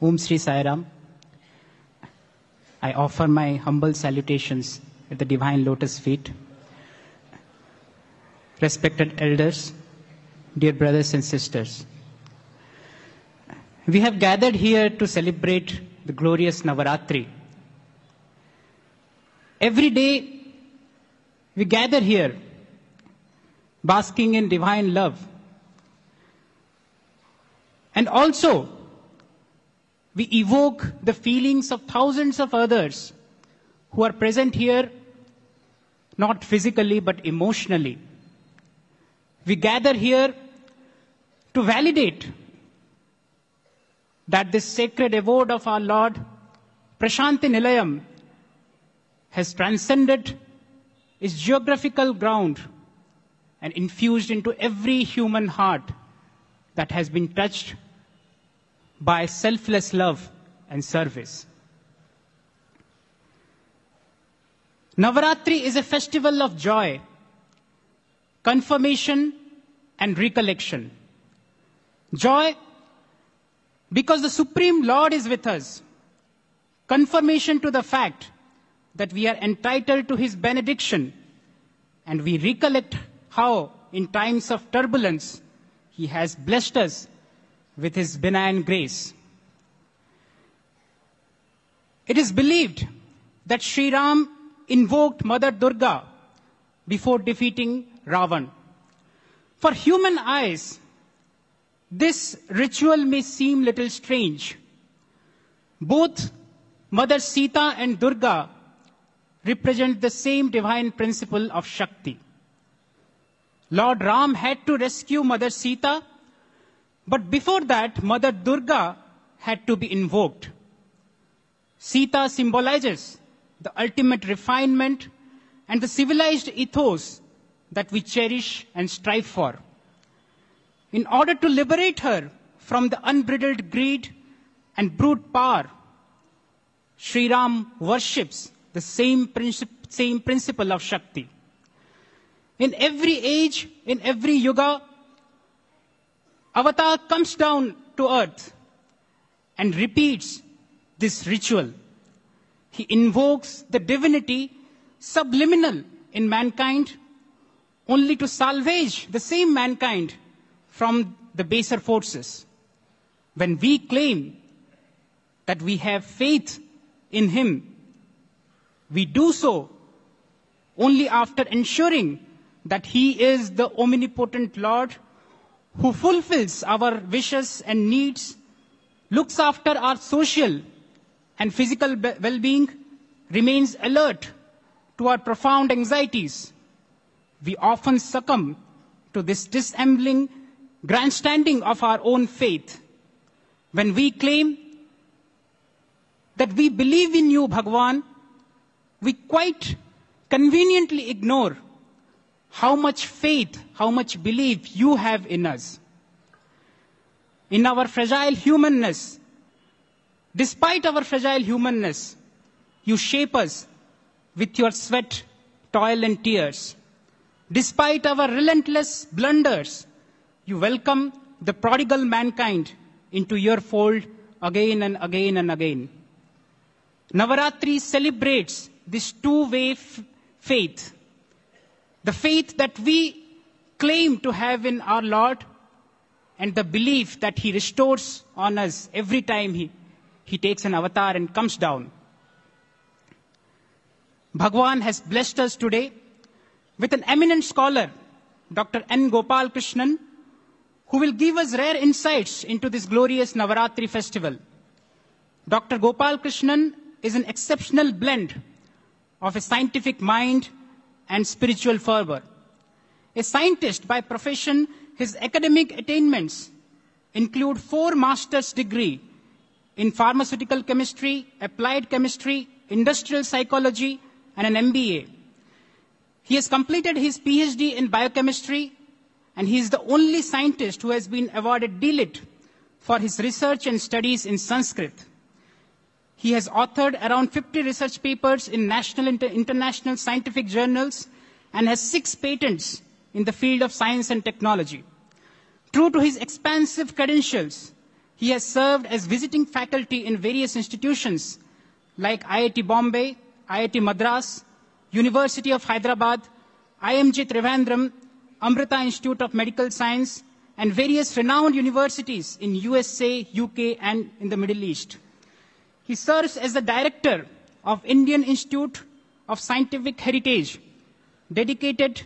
Om Shri Sai Ram. I offer my humble salutations at the divine lotus feet. Respected elders, dear brothers and sisters, we have gathered here to celebrate the glorious Navaratri. Every day we gather here basking in divine love. And also, we evoke the feelings of thousands of others who are present here, not physically but emotionally. We gather here to validate that this sacred abode of our Lord, Prashanti Nilayam, has transcended its geographical ground and infused into every human heart that has been touched by selfless love and service. Navaratri is a festival of joy, confirmation, and recollection. Joy, because the Supreme Lord is with us. Confirmation to the fact that we are entitled to His benediction, and we recollect how, in times of turbulence, He has blessed us with His benign grace. It is believed that Sri Ram invoked Mother Durga before defeating Ravan. For human eyes, this ritual may seem little strange. Both Mother Sita and Durga represent the same divine principle of Shakti. Lord Ram had to rescue Mother Sita, but before that, Mother Durga had to be invoked. Sita symbolizes the ultimate refinement and the civilized ethos that we cherish and strive for. In order to liberate her from the unbridled greed and brute power, Sri Ram worships the same principle of Shakti. In every age, in every yuga, Avatar comes down to earth and repeats this ritual. He invokes the divinity subliminal in mankind only to salvage the same mankind from the baser forces. When we claim that we have faith in Him, we do so only after ensuring that He is the omnipotent Lord who fulfills our wishes and needs, looks after our social and physical well-being, remains alert to our profound anxieties. We often succumb to this dissembling grandstanding of our own faith. When we claim that we believe in you, Bhagwan, we quite conveniently ignore how much faith, how much belief you have in us. In our fragile humanness, despite our fragile humanness, you shape us with your sweat, toil, and tears. Despite our relentless blunders, you welcome the prodigal mankind into your fold again and again and again. Navaratri celebrates this two-way faith. The faith that we claim to have in our Lord and the belief that He restores on us every time He takes an avatar and comes down. Bhagwan has blessed us today with an eminent scholar, Dr. N. Gopal Krishnan, who will give us rare insights into this glorious Navaratri festival. Dr. Gopal Krishnan is an exceptional blend of a scientific mind and spiritual fervor. A scientist by profession, his academic attainments include 4 master's degrees in pharmaceutical chemistry, applied chemistry, industrial psychology, and an MBA. He has completed his PhD in biochemistry, and he is the only scientist who has been awarded DLIT for his research and studies in Sanskrit. He has authored around 50 research papers in national and international scientific journals and has 6 patents in the field of science and technology. True to his expansive credentials, He has served as visiting faculty in various institutions like IIT Bombay, IIT Madras, University of Hyderabad, IMG Trivandrum, Amrita Institute of Medical Science, and various renowned universities in USA, UK, and in the Middle East. He serves as the director of Indian Institute of Scientific Heritage, dedicated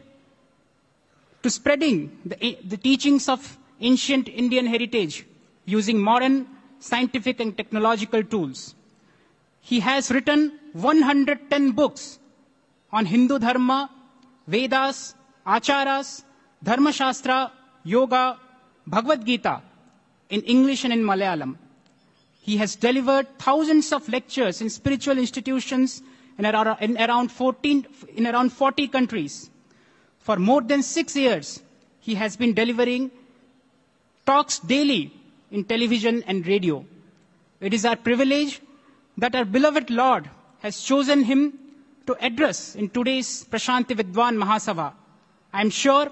to spreading the teachings of ancient Indian heritage using modern scientific and technological tools. He has written 110 books on Hindu Dharma, Vedas, Acharas, Dharma Shastra, Yoga, Bhagavad Gita in English and in Malayalam. He has delivered thousands of lectures in spiritual institutions in around 40 countries. For more than 6 years, he has been delivering talks daily in television and radio. It is our privilege that our beloved Lord has chosen him to address in today's Prashanti Vidwan Mahasabha. I am sure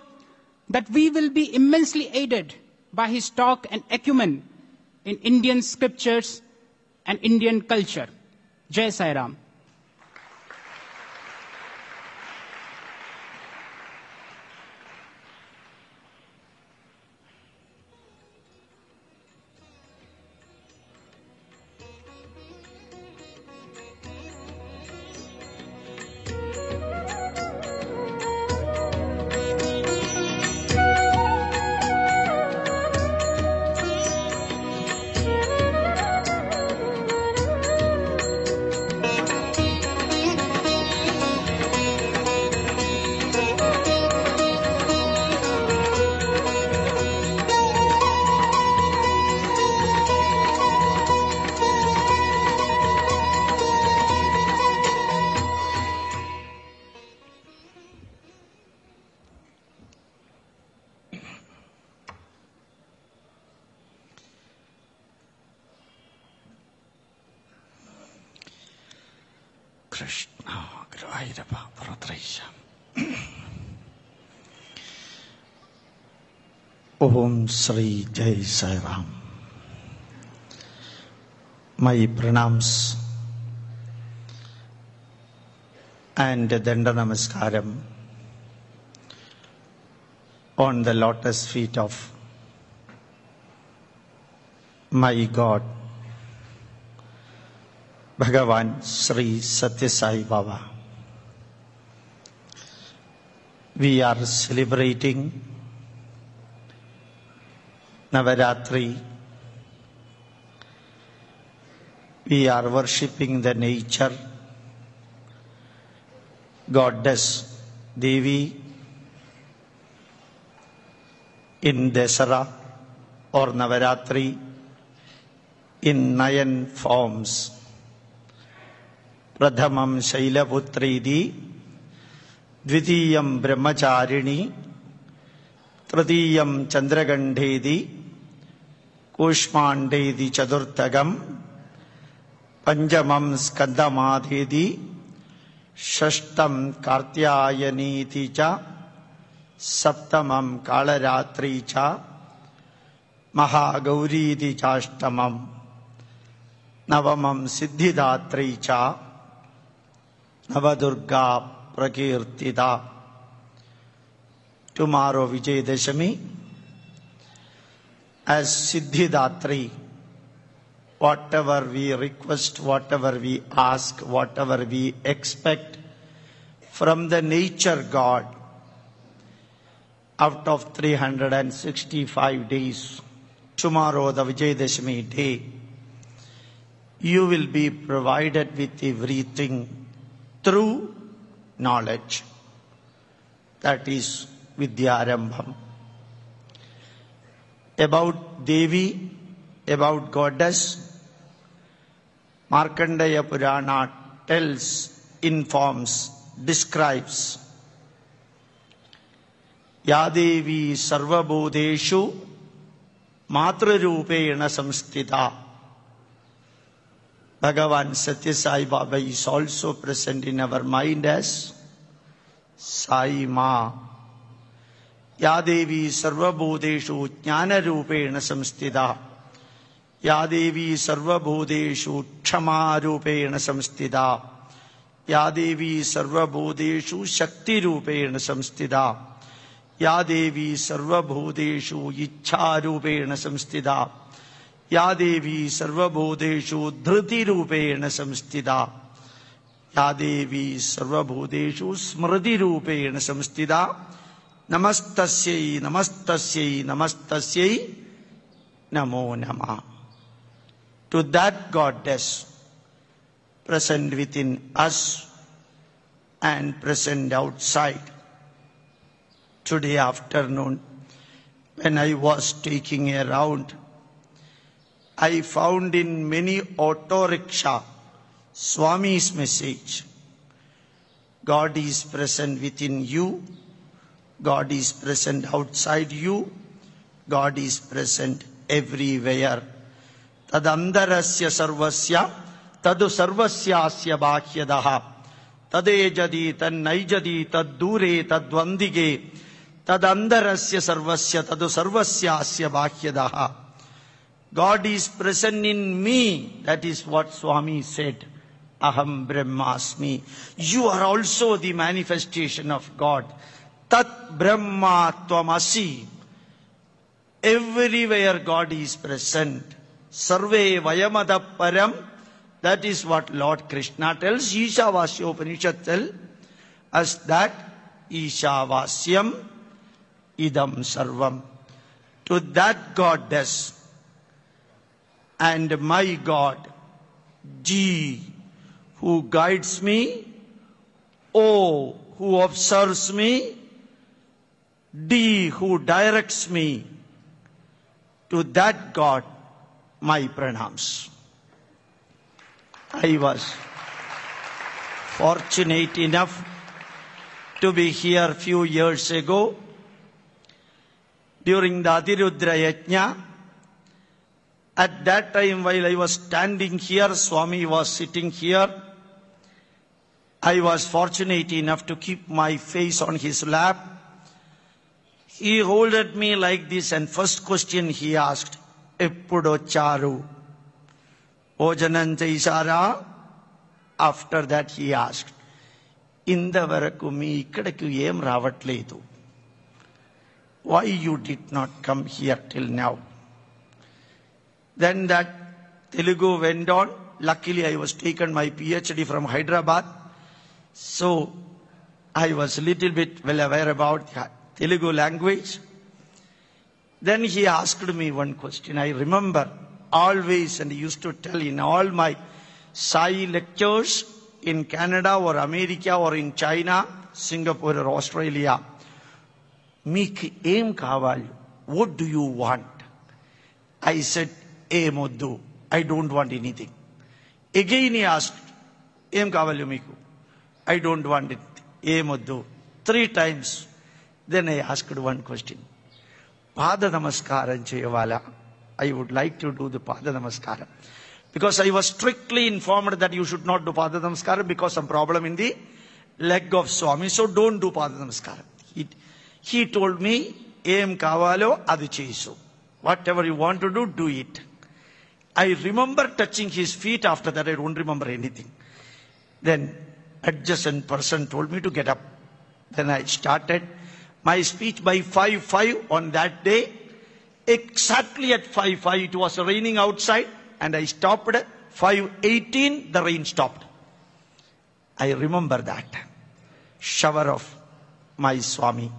that we will be immensely aided by his talk and acumen in Indian scriptures and Indian culture. Jai Sai Ram. Krishna Gurvairapa Paratraisha. Om Sri Jai Sai Ram. My pranams and Danda Namaskaram on the lotus feet of my God, Bhagavan Sri Satya Sai Baba. We are celebrating Navaratri. We are worshipping the nature, goddess Devi in Dasara or Navaratri in 9 forms. Pradhamam Shailaputridi, Dvitiyam Brahmacharini, Tridiyam Chandragandhedi, Kushmandedi Chadurtagam, Panjamam Skandamadhedi, Shashtam Kartyayaniti cha, Saptamam Kalaratri cha, Mahagauridi chashtamam, Navamam Siddhidatri cha, Navadurga Prakirtida. Tomorrow Vijayadashami, as Siddhidatri, whatever we request, whatever we ask, whatever we expect from the nature God, out of 365 days, tomorrow the Vijayadashami day, you will be provided with everything through knowledge. That is Vidyarambham. About Devi, about goddess, Markandeya Purana tells, informs, describes. Yadevi sarvabodeshu matrarupena samstita. Bhagavan Satya Sai Baba is also present in our mind as Sai Ma. Yadevi sarvabodeshu jnana rupena samstita. Ya Devi Sarvabhudeshu Kshamarupena Samstida. Ya Devi Sarvabhudeshu Shakti Rupena Samstida. Ya Devi Sarvabhudeshu Ichharupena Samstida. Ya Devi Sarvabhudeshu Dhriti Rupena Samstida. Ya Devi Sarvabhudeshu Smriti Rupena Samstida. Namastasyai, Namastasyai, Namastasyai, Namo Namah. To that goddess present within us and present outside. Today afternoon, when I was taking a round, I found in many auto rickshaw Swami's message. God is present within you. God is present outside you. God is present everywhere. Tadandarasya sarvasya tadu sarvasyasya bhakyadaha tadejadi tannaijadi taddure tadvandige tadandarasya sarvasya tadu sarvasyasya bhakyadaha. God is present in me. That is what Swami said. Aham Brahmasmi. You are also the manifestation of God. Tat Brahma Tvamasi. Everywhere God is present. Sarve Vayamada Param. That is what Lord Krishna tells. Ishavasya Upanishad tells us that Ishavasyam Idam Sarvam. To that goddess and my God, G, who guides me, O, who observes me, D, who directs me, to that God, my pranams. I was fortunate enough to be here a few years ago during the Adhirudra Yajna. At that time, while I was standing here, Swami was sitting here. I was fortunate enough to keep my face on his lap. He holded me like this, and first question he asked, Eppudo charu? Ojanam chaisara? After that he asked, Indavaraku mee ikkadaku em ravatledu. Why you did not come here till now? Then that Telugu went on. Luckily I was taken my PhD from Hyderabad. So I was a little bit well aware about the Telugu language. Then he asked me one question. I remember always, and he used to tell in all my Sai lectures in Canada or America or in China, Singapore or Australia. Meek aim kavali. What do you want? I said, Moddu. I don't want anything. Again he asked, Em kavali meeku? I don't want it. Moddu. 3 times. Then I asked one question. Pada Namaskaram cheyavala. I would like to do the Pada Namaskaram. Because I was strictly informed that you should not do Pada Namaskaram because some problem in the leg of Swami. So don't do Pada Namaskaram. He told me, Em kavalo adu chesu. Whatever you want to do, do it. I remember touching his feet. After that, I don't remember anything. Then adjacent person told me to get up. Then I started my speech by 5:05 on that day. Exactly at 5:05, it was raining outside, and I stopped. 5:18, the rain stopped. I remember that. Shower of my Swami.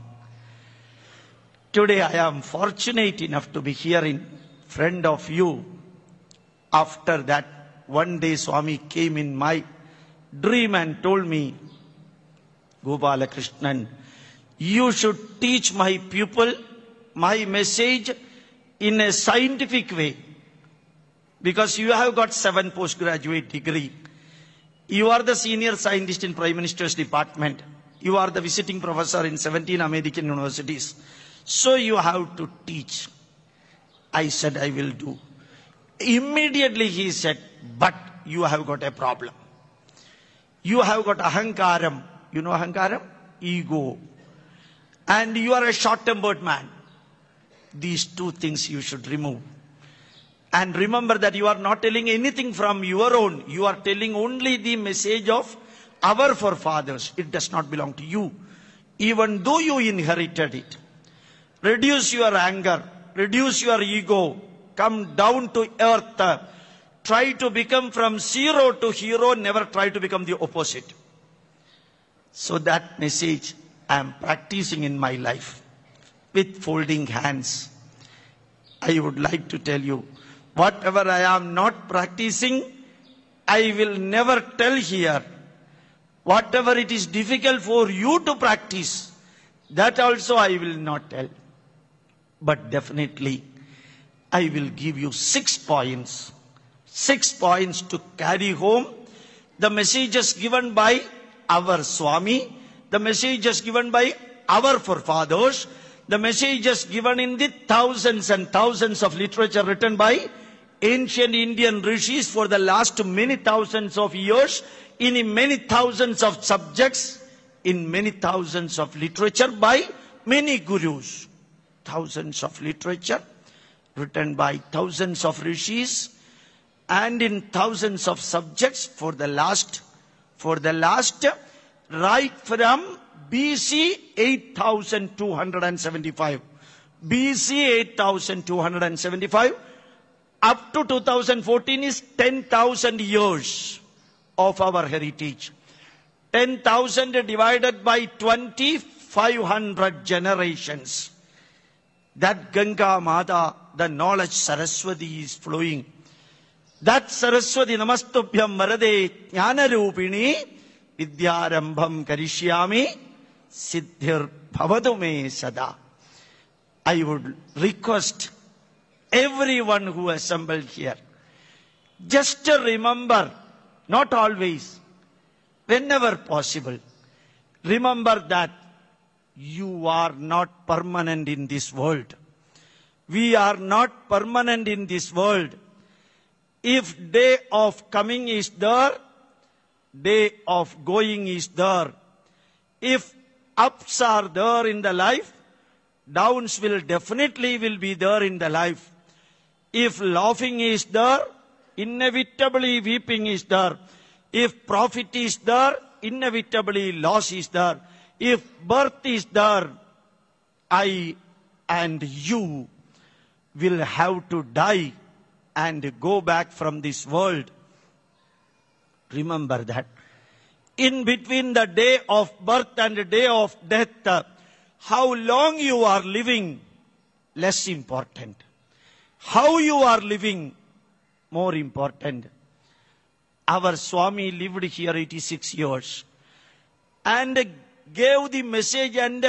Today I am fortunate enough to be here in front of you. After that, one day Swami came in my dream and told me, Gopala Krishnan, you should teach my pupil my message in a scientific way. Because you have got 7 postgraduate degree. You are the senior scientist in Prime Minister's department. You are the visiting professor in 17 American universities. So you have to teach. I said, I will do. Immediately he said, but you have got a problem. You have got ahankaram. You know ahankaram? Ego. And you are a short-tempered man. These 2 things you should remove. And remember that you are not telling anything from your own. You are telling only the message of our forefathers. It does not belong to you, even though you inherited it. Reduce your anger. Reduce your ego. Come down to earth. Try to become from zero to hero. Never try to become the opposite. So that message I am practicing in my life with folding hands. I would like to tell you, whatever I am not practicing, I will never tell here. Whatever it is difficult for you to practice, that also I will not tell. But definitely, I will give you 6 points. 6 points to carry home. The messages given by our Swami, the messages given by our forefathers, the messages given in the thousands and thousands of literature written by ancient Indian rishis for the last many thousands of years, in many thousands of subjects, in many thousands of literature by many gurus. Thousands of literature written by thousands of rishis and in thousands of subjects for the last right from BC 8275. BC 8275 up to 2014 is 10,000 years of our heritage. 10,000 divided by 2,500 generations. That Ganga Mata, the knowledge Saraswati is flowing. That Saraswati Namastubhyam Varade Jnana Rupini Vidyarambham Karishyami Siddhir Bhavadu Me Sada. I would request everyone who assembled here, just to remember, not always, whenever possible, remember that you are not permanent in this world. We are not permanent in this world. If day of coming is there, day of going is there. If ups are there in the life, downs will definitely be there in the life. If laughing is there, inevitably weeping is there. If profit is there, inevitably loss is there. If birth is there, I and you will have to die and go back from this world. Remember that. In between the day of birth and the day of death, how long you are living, less important. How you are living, more important. Our Swami lived here 86 years and gave the message and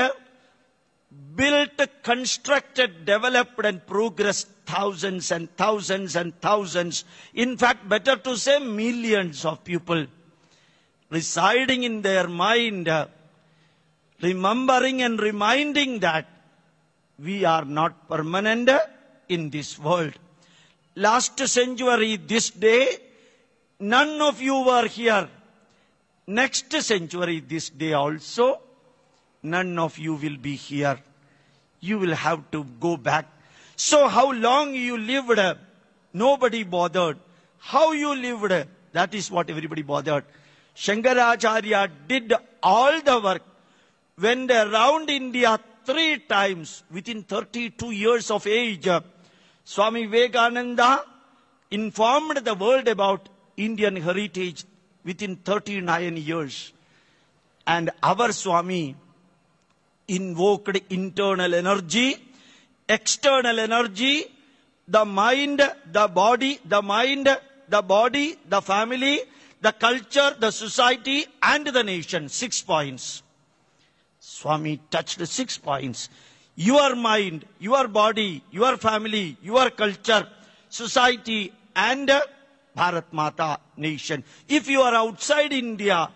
built, constructed, developed and progressed thousands and thousands and thousands. In fact, better to say millions of people residing in their mind, remembering and reminding that we are not permanent in this world. Last century, this day, none of you were here. Next century, this day also, none of you will be here. You will have to go back. So how long you lived, nobody bothered. How you lived, that is what everybody bothered. Shankaracharya did all the work, went around India 3 times within 32 years of age. Swami Vivekananda informed the world about Indian heritage within 39 years. And our Swami invoked internal energy, external energy, the mind, the body, the family, the culture, the society, and the nation. 6 points. Swami touched 6 points. Your mind, your body, your family, your culture, society, and Bharat Mata, nation. If you are outside India,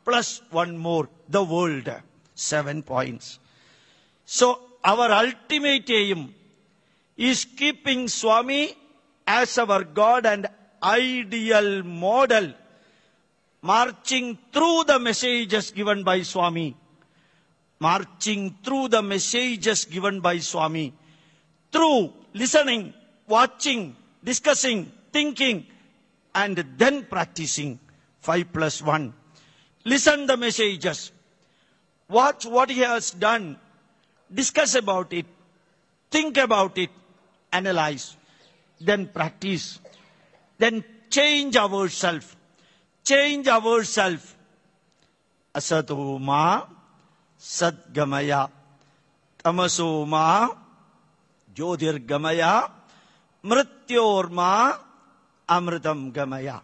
plus 1 more, the world. 7 points. So our ultimate aim is keeping Swami as our God and ideal model, marching through the messages given by Swami. Marching through the messages given by Swami. Through listening, watching, discussing, thinking, and then practicing. 5+1. Listen the messages. Watch what he has done. Discuss about it. Think about it. Analyze. Then practice. Then change ourselves. Change ourselves. Asato ma sadgamaya. Tamaso ma jyotirgamaya. Mrityorma amritam gamaya.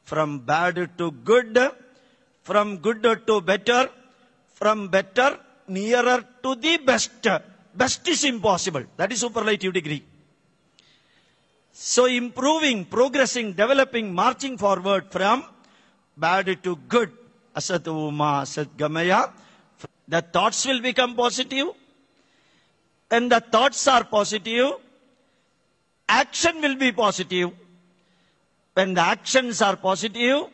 From bad to good, from good to better, from better nearer to the best. Best is impossible. That is superlative degree. So improving, progressing, developing, marching forward from bad to good. Asatu ma sadgamaya. The thoughts will become positive. And the thoughts are positive. Action will be positive. When the actions are positive,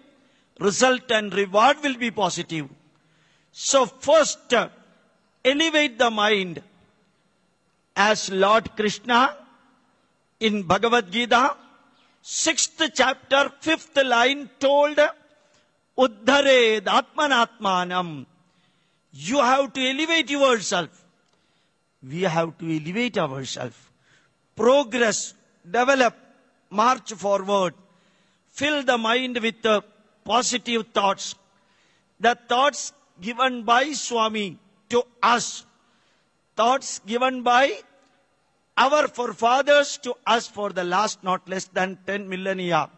result and reward will be positive. So first, elevate the mind. As Lord Krishna in Bhagavad Gita, 6th chapter, 5th line told, Uddhared Atmanatmanam. You have to elevate yourself. We have to elevate ourselves. Progress, develop, march forward. Fill the mind with positive thoughts. The thoughts given by Swami to us. Thoughts given by our forefathers to us for the last not less than 10 millennia.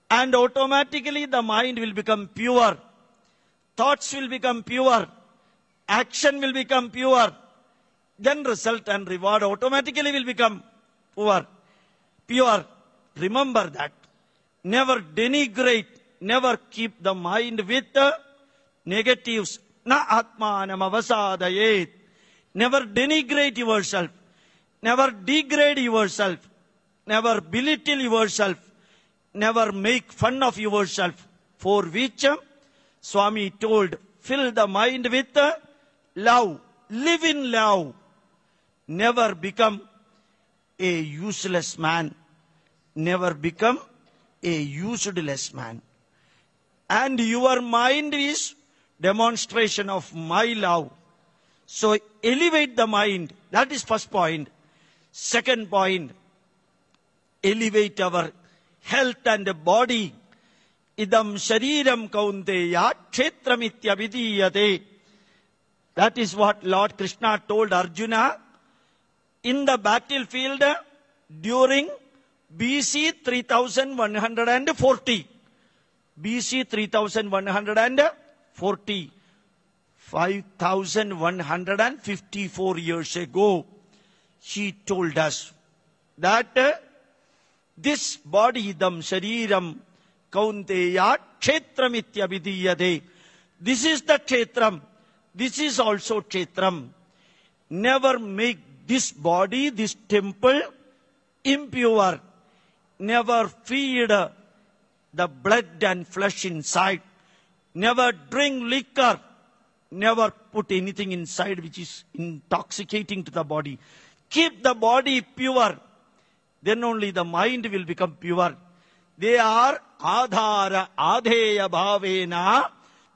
And automatically the mind will become pure. Thoughts will become pure. Action will become pure. Then result and reward automatically will become pure. Remember that. Never denigrate. Never keep the mind with negatives. Na atmanam avasadayet. Never denigrate yourself. Never degrade yourself. Never belittle yourself. Never make fun of yourself. For which Swami told, fill the mind with love. Live in love. Never become a useless man. Never become a useless man. And your mind is demonstration of my love. So elevate the mind. That is first point. Second point, elevate our health and body. Idam shariram kaunteya kshetramitya vidiyate. That is what Lord Krishna told Arjuna in the battlefield during BC 3140. BC 3140. 5154 years ago, he told us that this body, idam shariram kaunteya kshetramitya vidiyate. This is the kshetram. This is also kshetram. Never make this body, this temple, impure. Never feed the blood and flesh inside. Never drink liquor. Never put anything inside which is intoxicating to the body. Keep the body pure. Then only the mind will become pure. They are adhara adheya bhavena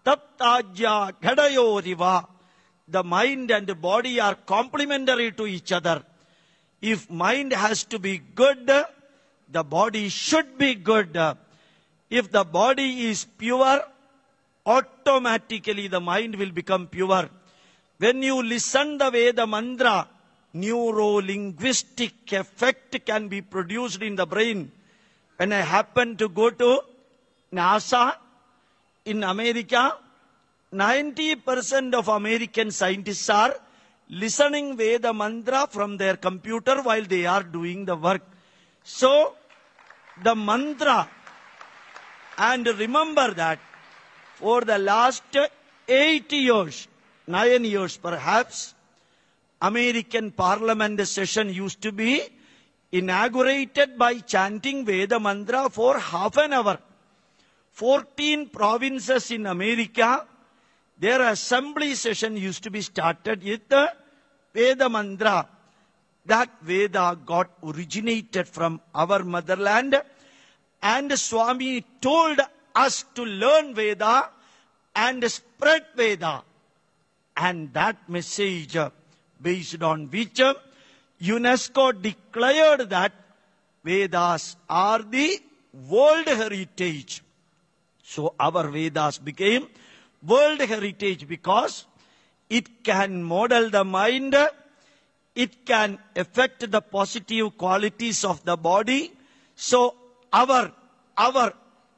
tattajya ghadayoriva. The mind and the body are complementary to each other. If mind has to be good, the body should be good. If the body is pure, automatically the mind will become pure. When you listen the Veda mantra, neuro-linguistic effect can be produced in the brain. When I happened to go to NASA in America, 90% of American scientists are listening Veda mantra from their computer while they are doing the work. So, the mantra, and remember that for the last 8 years, 9 years perhaps, American Parliament session used to be inaugurated by chanting Veda mantra for half an hour. 14 provinces in America, their assembly session used to be started with the Veda mantra. that Veda got originated from our motherland, and Swami told us to learn Veda and spread Veda. And that message, based on which UNESCO declared that Vedas are the world heritage. So our Vedas became world heritage because it can model the mind, it can affect the positive qualities of the body. So our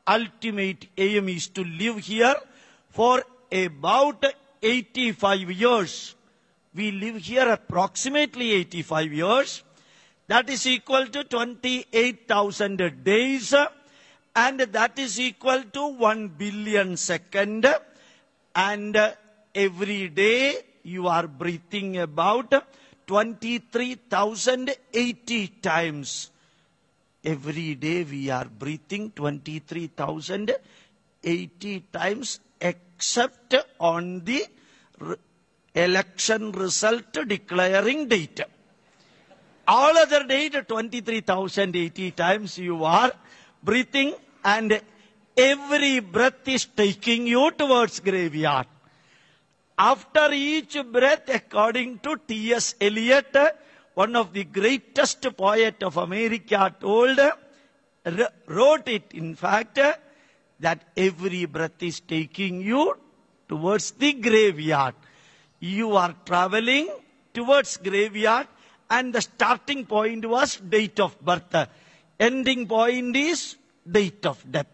ultimate aim is to live here for about 85 years. We live here approximately 85 years. That is equal to 28,000 days, and that is equal to 1 billion seconds. And every day you are breathing about 23,080 times. Every day we are breathing 23,080 times, except on the election result declaring date. All other date, 23,080 times you are breathing, and every breath is taking you towards graveyard. After each breath, according to T.S. Eliot, one of the greatest poet of America wrote it, in fact, that every breath is taking you towards the graveyard. You are traveling towards graveyard, and the starting point was date of birth. Ending point is date of death.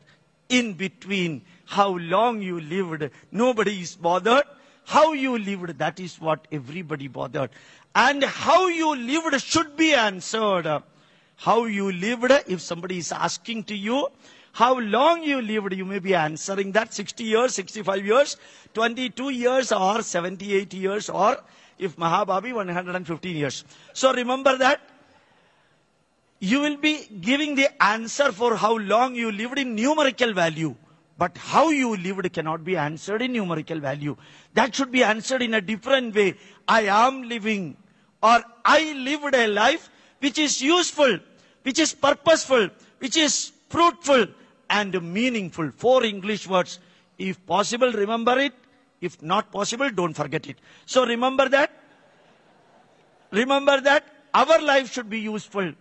In between, how long you lived, nobody is bothered. How you lived, that is what everybody bothered. And how you lived should be answered. How you lived, if somebody is asking to you, how long you lived, you may be answering that 60 years, 65 years, 22 years, or 78 years, or if Mahabhabi, 115 years. So remember that. You will be giving the answer for how long you lived in numerical value. But how you lived cannot be answered in numerical value. That should be answered in a different way. I am living, or I lived a life which is useful, which is purposeful, which is fruitful and meaningful. 4 English words. If possible, remember it. If not possible, don't forget it. So remember that. Remember that our life should be useful.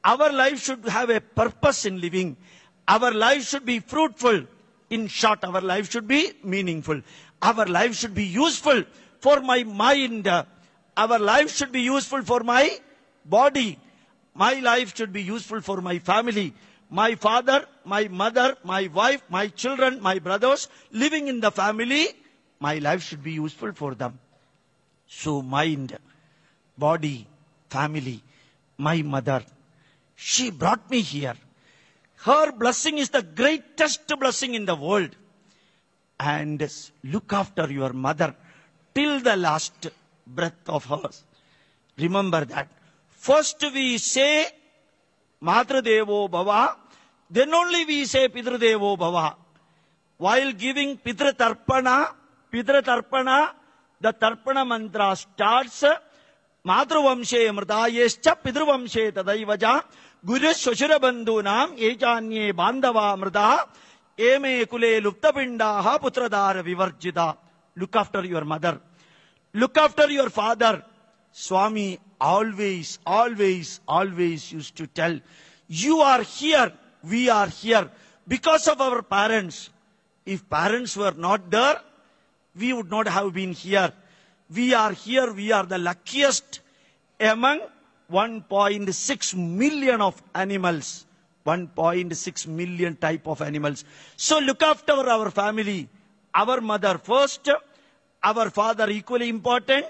Our life should have a purpose in living. Our life should be fruitful. In short, our life should be meaningful. Our life should be useful for my mind. Our life should be useful for my body. My life should be useful for my family. My father, my mother, my wife, my children, my brothers living in the family, my life should be useful for them. So mind, body, family, my mother, she brought me here. Her blessing is the greatest blessing in the world. And look after your mother till the last breath of hers. Remember that. First we say Matradevo Bhava, then only we say Pitradevo Bhava. While giving Pitra Tarpana, the Tarpana mantra starts Matruvamshe Mridayescha Pitruvamshe Tadaivaja Guru Shoshura Bandhunam Ejanye Bandava Mrida Eme Kule Luptapindaha Putradara Vivarjita. Look after your mother. Look after your father. Swami always used to tell, you are here, we are here because of our parents. If parents were not there, we would not have been here. We are here, we are the luckiest among 1.6 million of animals. 1.6 million type of animals. So look after our family. Our mother first, our father equally important,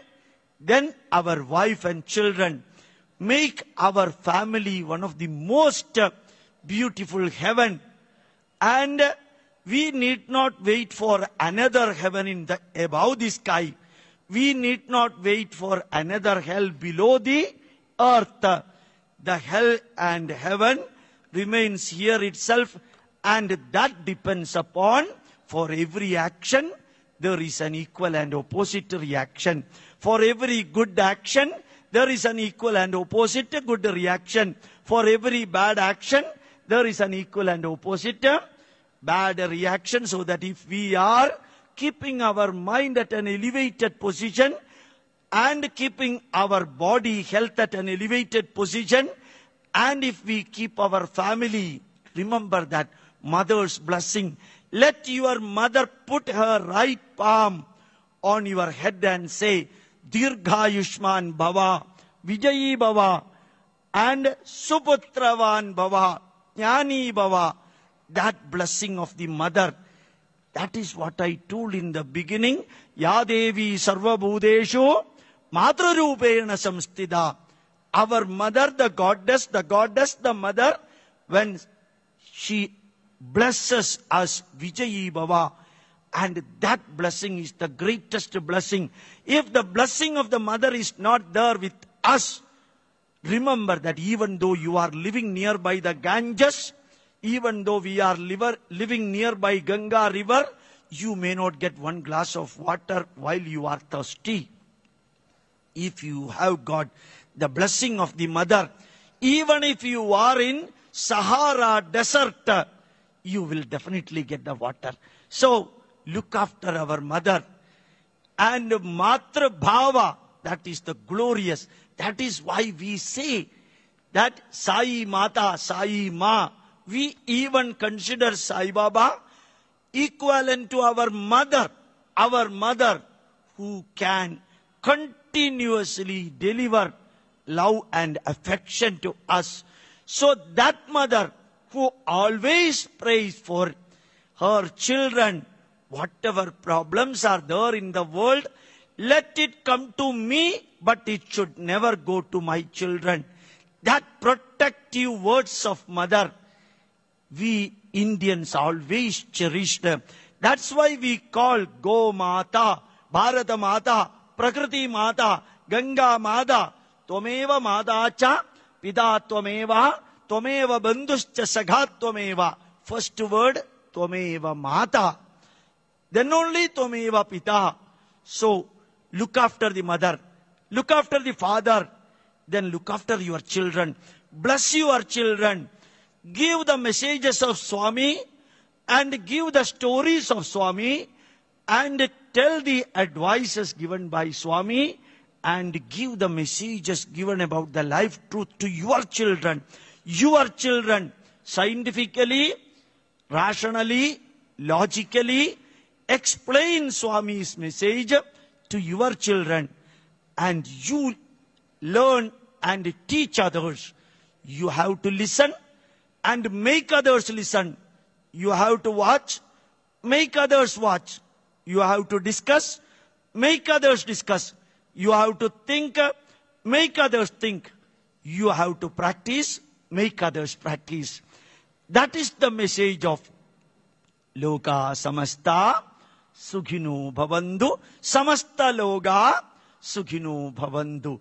then our wife and children. Make our family one of the most beautiful heaven. And we need not wait for another heaven in the above the sky. We need not wait for another hell below the earth. The hell and heaven remains here itself, and that depends upon, for every action there is an equal and opposite reaction. For every good action there is an equal and opposite good reaction. For every bad action, there is an equal and opposite bad reaction. So that if we are keeping our mind at an elevated position and keeping our body health at an elevated position, and if we keep our family, remember that mother's blessing. Let your mother put her right palm on your head and say, Dirghayushman Bhava, Vijayi Bhava, and Suputravan Bhava, Jnani Bhava. That blessing of the mother, that is what I told in the beginning. Ya Devi Sarva Bhudeshu Matrarupena Samstida. Our mother, the goddess, the mother, when she blesses us, Vijayi Bhava, and that blessing is the greatest blessing. If the blessing of the mother is not there with us, remember that even though you are living nearby the Ganges, even though we are living nearby Ganga river, you may not get one glass of water while you are thirsty. If you have got the blessing of the mother, even if you are in Sahara desert, you will definitely get the water. So, look after our mother. And Matra Bhava, that is the glorious. That is why we say that Sai Mata, Sai Ma. We even consider Sai Baba equivalent to our mother who can continuously deliver love and affection to us. So that mother who always prays for her children, whatever problems are there in the world, let it come to me, but it should never go to my children. That protective words of mother, we Indians always cherish them. That's why we call Go Mata, Bharata Mata, Prakriti Mata, Ganga Mata, Tvameva Mata Cha, Pita Tvameva, Tvameva Bandhuscha Saghat Tvameva. First word, Tvameva Mata. Then only Tvameva Pita. So, look after the mother, look after the father, then look after your children. Bless your children. Give the messages of Swami and give the stories of Swami and tell the advices given by Swami and give the messages given about the life truth to your children. Your children, scientifically, rationally, logically, explain Swami's message to your children, and you learn and teach others. You have to listen and make others listen. You have to watch, make others watch. You have to discuss, make others discuss. You have to think, make others think. You have to practice, make others practice. That is the message of Loka Samasta Sukhino Bhavantu. Samasta Loka Sukhino Bhavantu.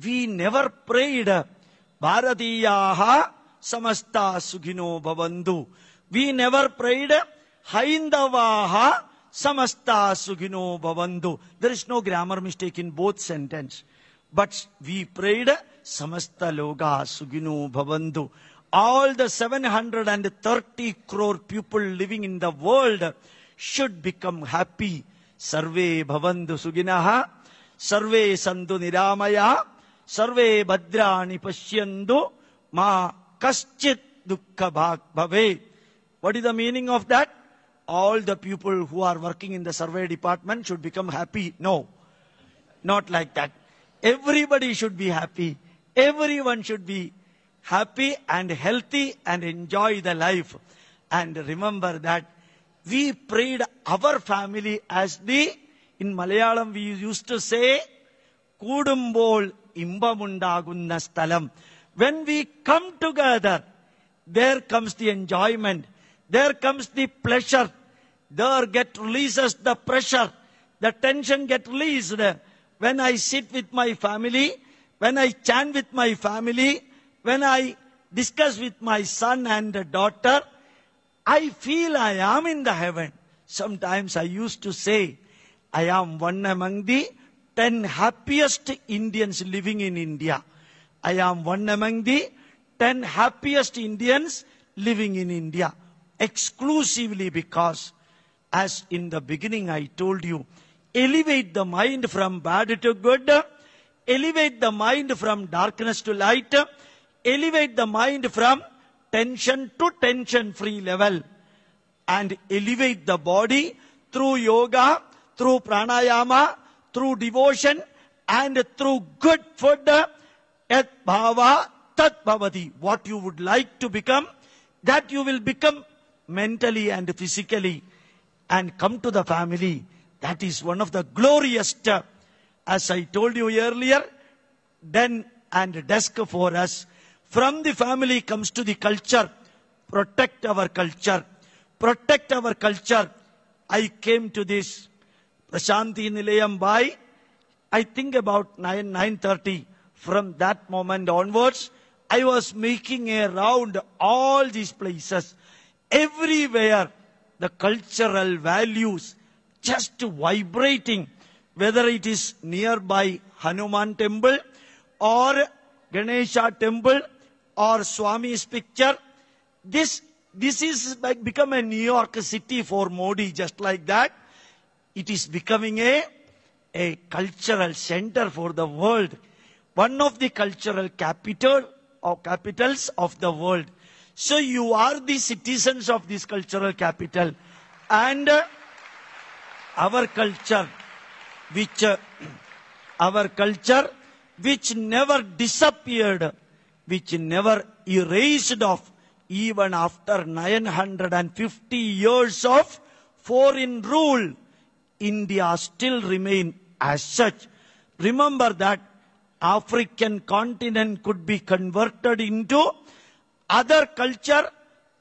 We never prayed Bharatiyaha Samasta Sukhino Bhavantu. We never prayed Haindavaha Samasta Sukhino Bhavantu. There is no grammar mistake in both sentences. But we prayed Samasta Loka Sukhino Bhavantu. All the 730 crore people living in the world should become happy. Sarve Bhavantu Suginaha, Sarve Santu Niramaya, Sarve Bhadrani Pashyandu, Ma Kaschit Dukkha Bhave. What is the meaning of that? All the people who are working in the survey department should become happy. No, not like that. Everybody should be happy. Everyone should be happy and healthy and enjoy the life. And remember that we prayed our family as in Malayalam we used to say, Kudumbol Imbamundagunna Stalam. When we come together, there comes the enjoyment, there comes the pleasure, there get releases the pressure, the tension get released. When I sit with my family, when I chant with my family, when I discuss with my son and daughter, I feel I am in the heaven. Sometimes I used to say, I am one among the 10 happiest Indians living in India. I am one among the 10 happiest Indians living in India. Exclusively because, as in the beginning I told you, elevate the mind from bad to good, elevate the mind from darkness to light, elevate the mind from tension to tension-free level, and elevate the body through yoga, through pranayama, through devotion, and through good food. Yat bhava tat bhavati. What you would like to become, that you will become mentally and physically, and come to the family. That is one of the glorious, as I told you earlier, den and desk for us. From the family comes to the culture. Protect our culture. Protect our culture. I came to this Prashanti Nilayam by, I think about 9:30. From that moment onwards, I was making a round all these places. Everywhere, the cultural values just vibrating, whether it is nearby Hanuman temple or Ganesha temple or Swami's picture. This is like become a New York City for Modi, just like that. It is becoming a cultural center for the world. One of the cultural capitals of the world. So you are the citizens of this cultural capital. And our culture, which never disappeared, which never erased off, even after 950 years of foreign rule, India still remains as such. Remember that African continent could be converted into other culture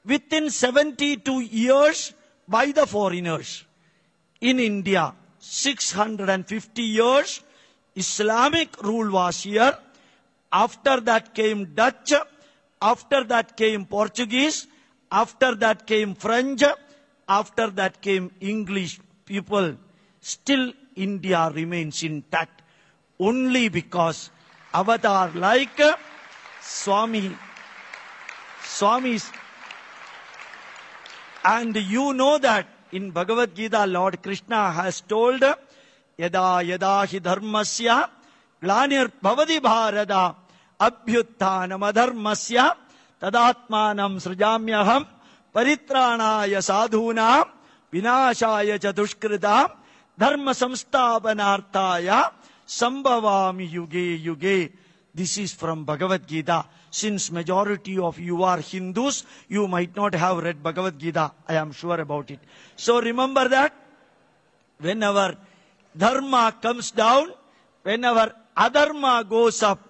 within 72 years by the foreigners. In India, 650 years, Islamic rule was here. After that came Dutch. After that came Portuguese. After that came French. After that came English people. Still India remains intact. Only because avatar like Swami's. And you know that in Bhagavad Gita, Lord Krishna has told, Yada yada hi dharmasya glanir bhavati bharata abhyuttanam adharmasya tadatmanam srijamyaham paritranaya sadhunam vinashaya cha dushkritam dharma samstapanarthaya sambhavami yuge yuge. This is from Bhagavad Gita. Since majority of you are Hindus, you might not have read Bhagavad Gita. I am sure about it. So remember that whenever dharma comes down, whenever adharma goes up,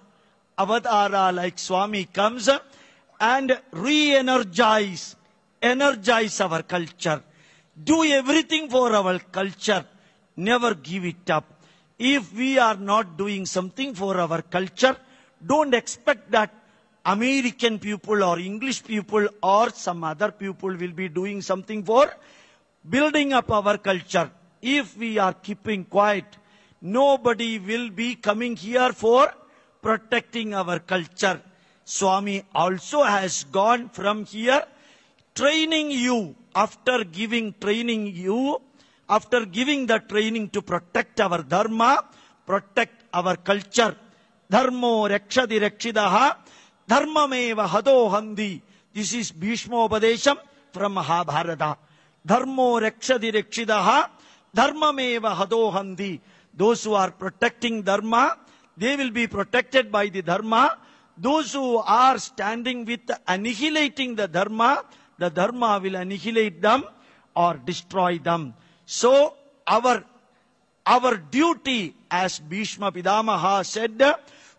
avatara like Swami comes and energize our culture. Do everything for our culture. Never give it up. If we are not doing something for our culture, don't expect that American people or English people or some other people will be doing something for building up our culture. If we are keeping quiet, nobody will be coming here for protecting our culture. Swami also has gone from here, training you, after giving the training to protect our dharma, protect our culture. Dharmo rakshati rakshidaha, dharmameva hadohandi. This is Bhishma Upadesham from Mahabharata. Dharmo rakshati rakshidaha, dharmameva hadohandi. Those who are protecting dharma, they will be protected by the dharma. Those who are standing with annihilating the dharma will annihilate them or destroy them. So our duty, as Bhishma Pidamaha said,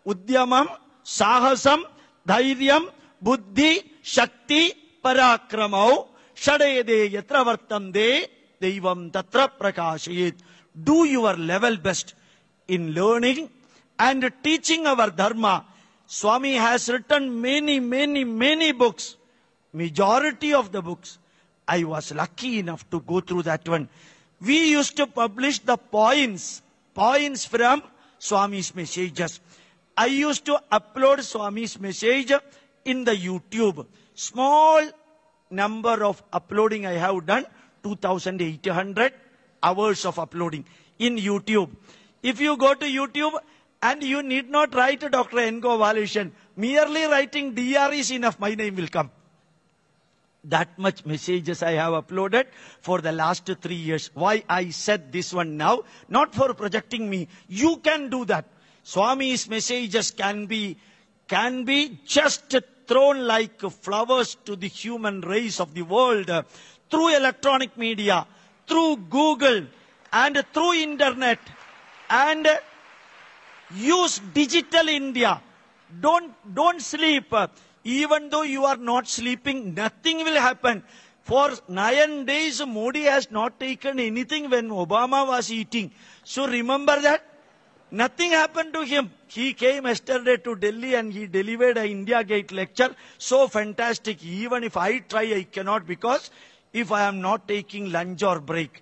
Udyamam, Sahasam, Dhairyam, Buddhi, Shakti, Parakramau, Shadayade Yatra Vartande, Devam Tatra Prakashayet. Do your level best in learning and teaching our dharma. Swami has written many books. Majority of the books, I was lucky enough to go through that one. We used to publish the points from Swami's messages. I used to upload Swami's message in the YouTube. Small number of uploading I have done, 2,800 hours of uploading in YouTube. If you go to YouTube and you need not write Dr. N. Gopalakrishnan, merely writing DR is enough, my name will come. That much messages I have uploaded for the last 3 years. Why I said this one now? Not for projecting me. You can do that. Swami's messages can be just thrown like flowers to the human race of the world through electronic media, through Google and through internet, and use digital India. Don't sleep. Even though you are not sleeping, nothing will happen. For 9 days, Modi has not taken anything when Obama was eating. So remember that. Nothing happened to him. He came yesterday to Delhi and he delivered an India Gate lecture. So fantastic. Even if I try, I cannot, because if I am not taking lunch or breakfast,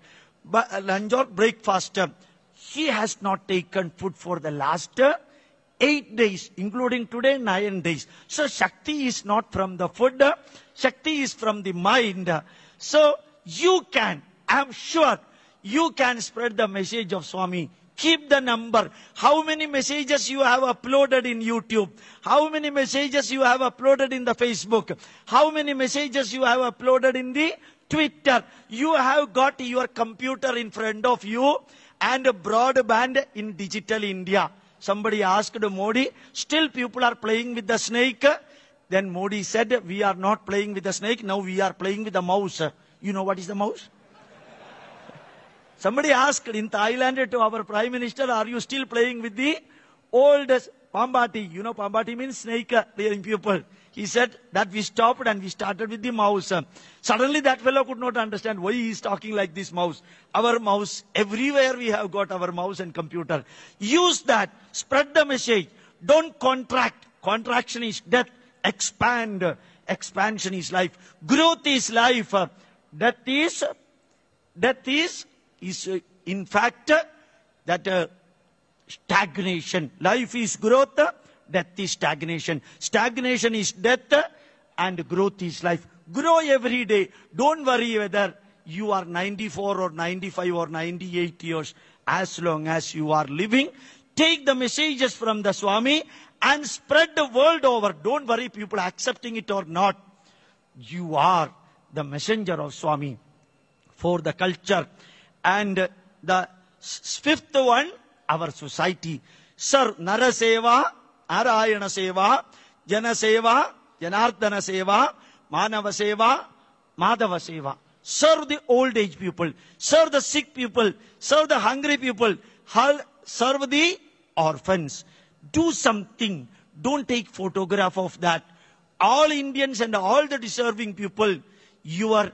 he has not taken food for the last 8 days, including today, 9 days. So Shakti is not from the food, Shakti is from the mind. So you can, I am sure, you can spread the message of Swami. Keep the number. How many messages you have uploaded in YouTube? How many messages you have uploaded in the Facebook? How many messages you have uploaded in the Twitter? You have got your computer in front of you and broadband in digital India. Somebody asked Modi, still people are playing with the snake. Then Modi said, we are not playing with the snake, now we are playing with the mouse. You know what is the mouse? Somebody asked in Thailand to our Prime Minister, are you still playing with the old Pambati? You know Pambati means snake rearing people. He said that we stopped and we started with the mouse. Suddenly that fellow could not understand why he is talking like this mouse. Our mouse, everywhere we have got our mouse and computer. Use that. Spread the message. Don't contract. Contraction is death. Expand. Expansion is life. Growth is life. Death is in fact that stagnation. Life is growth. Death is stagnation. Stagnation is death and growth is life. Grow every day. Don't worry whether you are 94 or 95 or 98 years. As long as you are living, take the messages from the Swami and spread the world over. Don't worry people accepting it or not. You are the messenger of Swami for the culture. And the fifth one, our society. Sir, Nara Seva, Narayana Seva, Jana Seva, Janardana Seva, Manava Seva, Madhava Seva. Serve the old age people, serve the sick people, serve the hungry people, serve the orphans. Do something. Don't take photograph of that. All Indians and all the deserving people, your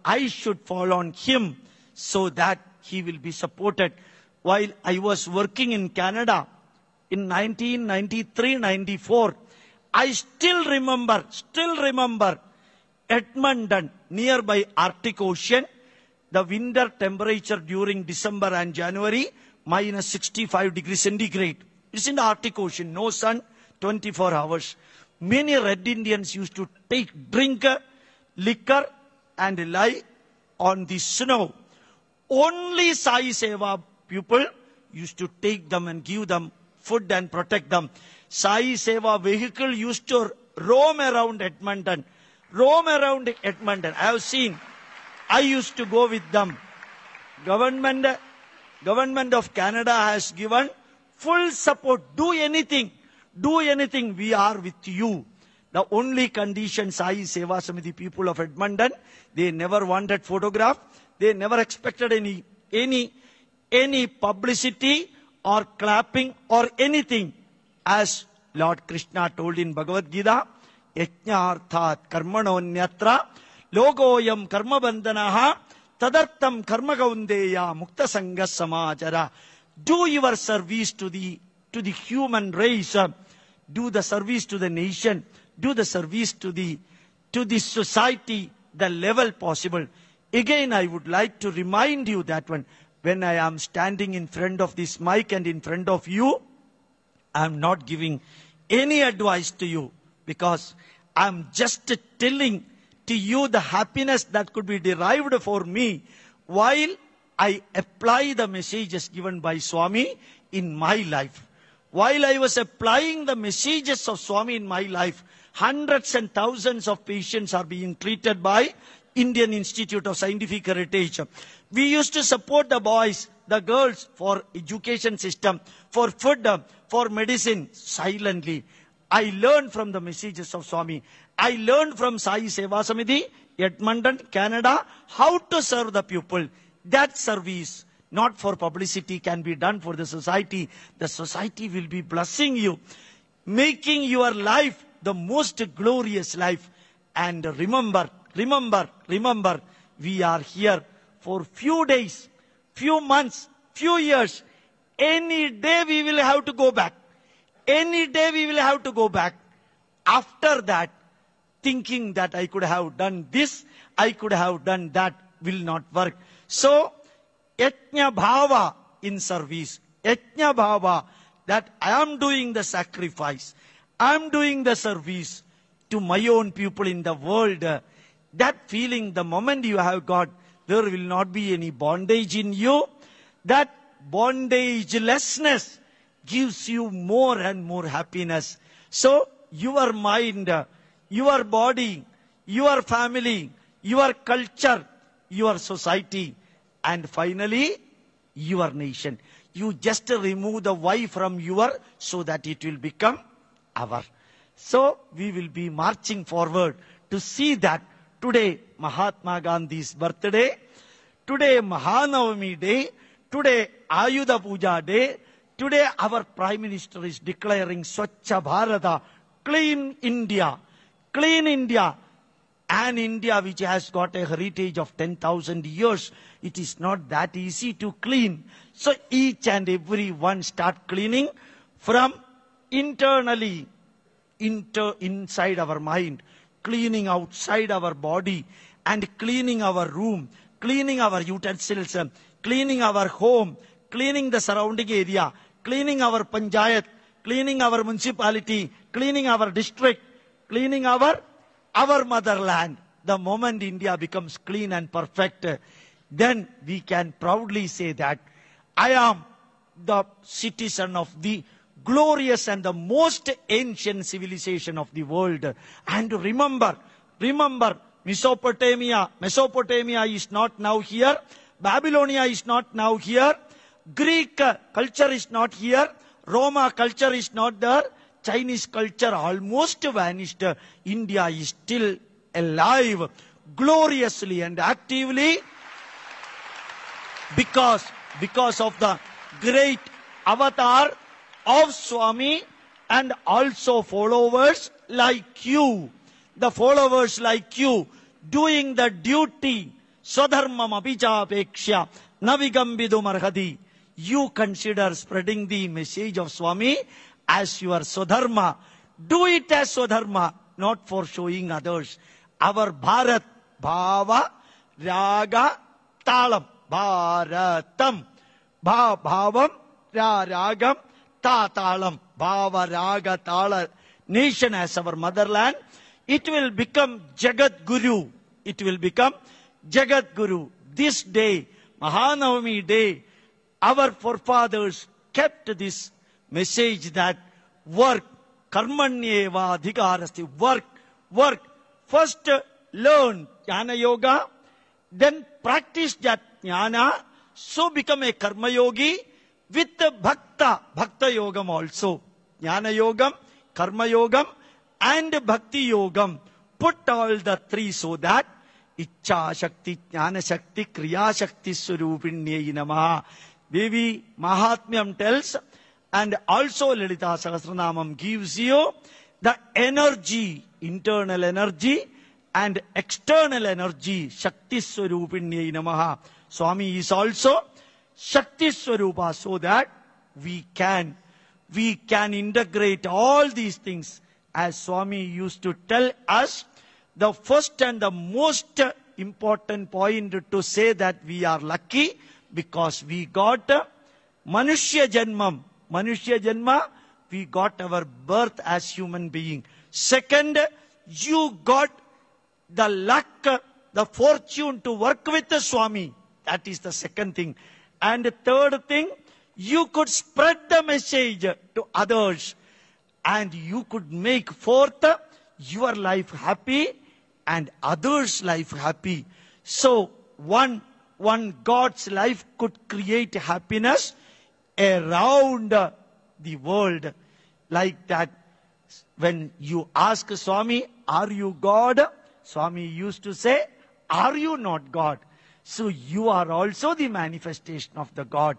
eyes should fall on him so that he will be supported. While I was working in Canada, in 1993-94, I still remember Edmonton, nearby Arctic Ocean, the winter temperature during December and January, minus 65 degrees centigrade. It's in the Arctic Ocean, no sun, 24 hours. Many Red Indians used to drink liquor and lie on the snow. Only Sai Seva people used to take them and give them food and protect them. Sai Seva vehicle used to roam around Edmonton. I have seen. I used to go with them. Government of Canada has given full support. Do anything. We are with you. The only condition Sai Seva Samiti people of Edmonton, they never wanted photograph. They never expected any publicity or clapping or anything. As Lord Krishna told in Bhagavad Gita, Yajñarthat karmanonyatra logoyam karmabandhanaha tadartam karmagaundeya mukta sangas samajara. Do your service to the human race. Do the service to the nation. Do the service to the society, the level possible. Again, I would like to remind you that one. when I am standing in front of this mic and in front of you, I am not giving any advice to you, because I am just telling to you the happiness that could be derived for me while I apply the messages given by Swami in my life. While I was applying the messages of Swami in my life, hundreds and thousands of patients are being treated by Indian Institute of Scientific Heritage. We used to support the boys, the girls for education system, for food, for medicine, silently. I learned from the messages of Swami. I learned from Sai Seva Samiti, Edmonton, Canada, how to serve the people. That service, not for publicity, can be done for the society. The society will be blessing you, making your life the most glorious life. And remember, we are here for few days, few months, few years. Any day we will have to go back. Any day we will have to go back. After that, thinking that I could have done this, I could have done that, will not work. So, Yajna Bhava in service. Yajna Bhava, that I am doing the sacrifice. I am doing the service to my own people in the world. That feeling, the moment you have got, there will not be any bondage in you. That bondagelessness gives you more and more happiness. So, your mind, your body, your family, your culture, your society, and finally, your nation. You just remove the Y from your, so that it will become our. So, we will be marching forward to see that today, Mahatma Gandhi's birthday, today, Mahanavami Day, today, Ayudha Puja Day, today, our Prime Minister is declaring Swachha Bharata, clean India, an India which has got a heritage of 10,000 years. It is not that easy to clean. So each and every one start cleaning from internally, inside our mind, cleaning outside our body, and cleaning our room, cleaning our utensils, cleaning our home, cleaning the surrounding area, cleaning our panchayat, cleaning our municipality, cleaning our district, cleaning our motherland. The moment India becomes clean and perfect, then we can proudly say that I am the citizen of the glorious and the most ancient civilization of the world. And remember, Mesopotamia is not now here. Babylonia is not now here. Greek culture is not here. Roma culture is not there. Chinese culture almost vanished. India is still alive, gloriously and actively, because of the great avatar of Swami and also followers like you. The followers like you doing the duty. Swadharmam apichapeksha navigambidum arhati. You consider spreading the message of Swami as your Swadharma. Do it as Swadharma, not for showing others. Our Bharat, Bhava, Raga, Talam. Bharatam. Bhavam, Ragam, Talam. Bhava, Raga, Tala. Nation as our motherland. It will become Jagat Guru. It will become Jagat Guru. This day, Mahanavami Day, our forefathers kept this message that work, karmanyeva adhikarasti, work. First learn Jnana Yoga, then practice that Jnana, so become a Karma Yogi with Bhakta Yogam also. Jnana Yogam, Karma Yogam, and Bhakti Yogam. Put all the three so that Ichcha Shakti, Jnana Shakti, Kriya Shakti Swarupinyai Namaha. Devi Mahatmyam tells, and also Lalita Sahasranamam gives you the energy, internal energy and external energy. Shakti Swarupinyai Namaha. Swami is also Shakti Swarupa, so that we can integrate all these things. As Swami used to tell us, the first and the most important point to say that we are lucky, Because we got Manushya Janmam. Manushya Janma, we got our birth as human being. Second, you got the luck, the fortune to work with the Swami. That is the second thing. And the third thing, you could spread the message to others. And you could make forth your life happy and others' life happy. So one God's life could create happiness around the world. Like that, when you ask Swami, are you God? Swami used to say, are you not God? So you are also the manifestation of the God.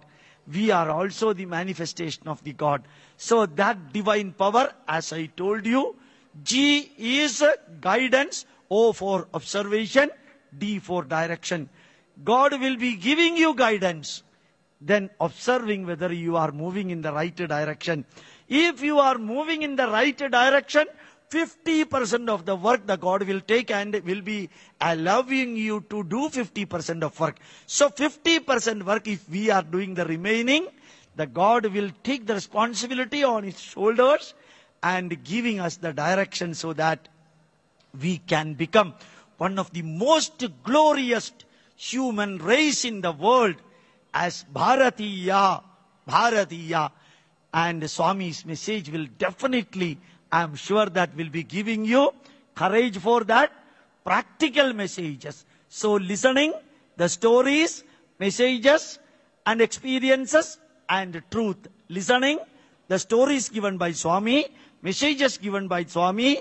We are also the manifestation of the God. So that divine power, as I told you, G is guidance, O for observation, D for direction. God will be giving you guidance, then observing whether you are moving in the right direction. If you are moving in the right direction, 50% of the work the God will take and will be allowing you to do 50% of work. So 50% work, if we are doing the remaining, the God will take the responsibility on his shoulders and giving us the direction so that we can become one of the most glorious human race in the world as Bharatiya. Bharatiya. And Swami's message will definitely, I am sure that will be giving you courage for that. Practical messages. So listening, the stories, messages and experiences and truth. Listening, the stories given by Swami, messages given by Swami,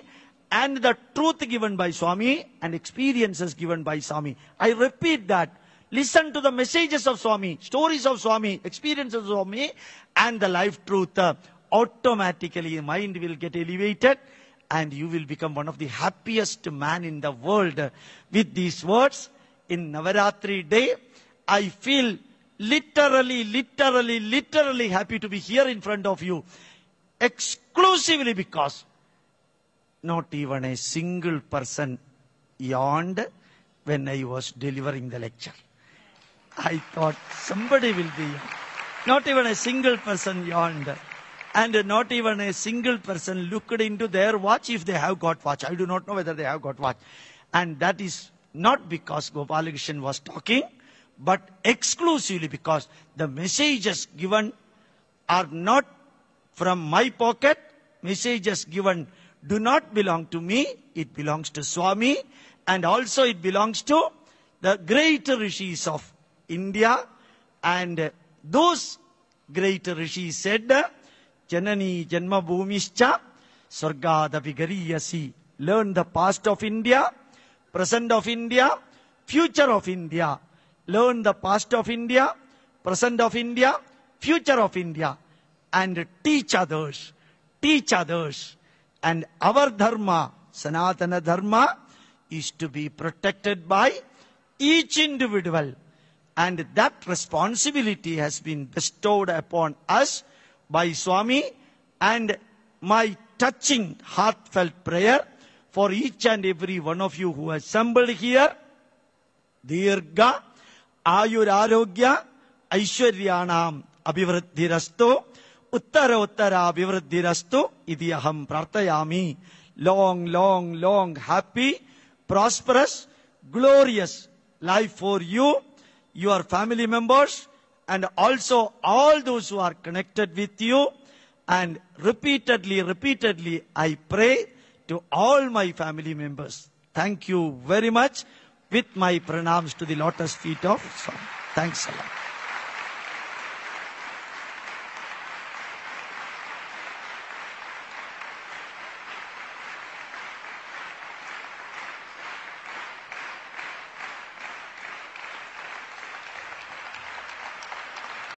and the truth given by Swami, and experiences given by Swami. I repeat that. Listen to the messages of Swami, stories of Swami, experiences of Swami, and the life truth. Automatically your mind will get elevated and you will become one of the happiest man in the world. With these words, in Navaratri day, I feel literally happy to be here in front of you. Exclusively because not even a single person yawned when I was delivering the lecture. I thought somebody will be. Not even a single person yawned. And not even a single person looked into their watch if they have got watch. I do not know whether they have got watch. And that is not because Gopalakrishnan was talking, but exclusively because the messages given are not from my pocket. Messages given do not belong to me. It belongs to Swami. And also it belongs to the great rishis of India. And those great rishis said, Janani Janma Bhumischa Swargadapi Gariyasi. Learn the past of India, present of India, future of India. Learn the past of India, present of India, future of India. And teach others. Teach others. And our dharma, Sanatana dharma, is to be protected by each individual. And that responsibility has been bestowed upon us by Swami, and my touching, heartfelt prayer for each and every one of you who assembled here, Dirga, Ayur Arogya, Aishwaryanam, Abhivriddhirastu, Uttara Uttara Abhivriddhirastu, Idiyaham Prarthayami. Long, happy, prosperous, glorious life for you, your family members, and also all those who are connected with you. And repeatedly, I pray to all my family members. Thank you very much with my pranams to the lotus feet of Swami. Thanks a lot.